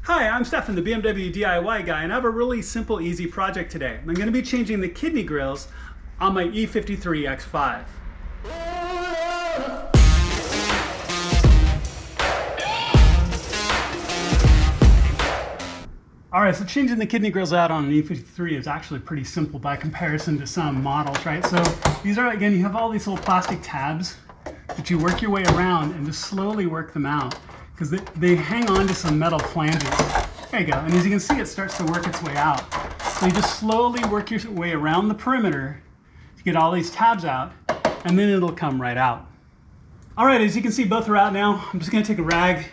Hi, I'm Stefan, the BMW DIY guy, and I have a really simple, easy project today. I'm going to be changing the kidney grills on my E53 X5. Alright, so changing the kidney grills out on an E53 is actually pretty simple by comparison to some models, right? So these are, again, you have all these little plastic tabs that you work your way around and just slowly work them out, because they hang on to some metal flanges. There you go, and as you can see, it starts to work its way out. So you just slowly work your way around the perimeter to get all these tabs out, and then it'll come right out. All right, as you can see, both are out now. I'm just gonna take a rag,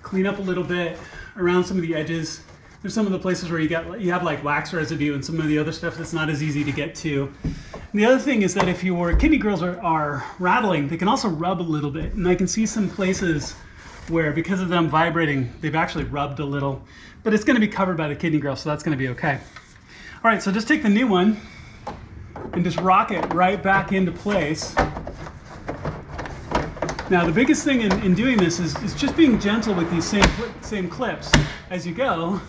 clean up a little bit around some of the edges. There's some of the places where you have like wax residue and some of the other stuff that's not as easy to get to. And the other thing is that if your kidney grills are rattling, they can also rub a little bit. And I can see some places where, because of them vibrating, they've actually rubbed a little, but it's gonna be covered by the kidney grill, so that's gonna be okay. All right, so just take the new one and just rock it right back into place. Now, the biggest thing in doing this is just being gentle with these same clips as you go.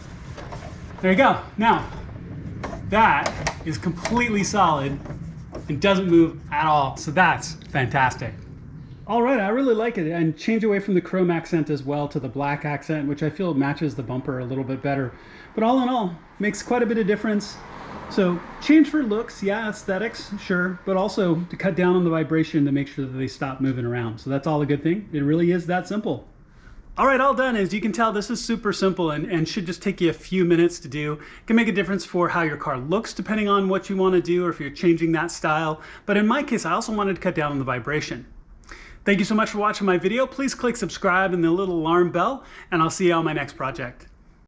There you go. Now, that is completely solid and doesn't move at all, so that's fantastic. All right, I really like it, and change away from the chrome accent as well to the black accent, which I feel matches the bumper a little bit better. But all in all, makes quite a bit of difference. So change for looks, yeah, aesthetics, sure, but also to cut down on the vibration to make sure that they stop moving around. So that's all a good thing. It really is that simple. All right, all done. As you can tell, this is super simple and should just take you a few minutes to do. It can make a difference for how your car looks depending on what you want to do or if you're changing that style. But in my case, I also wanted to cut down on the vibration. Thank you so much for watching my video. Please click subscribe and the little alarm bell, and I'll see you on my next project.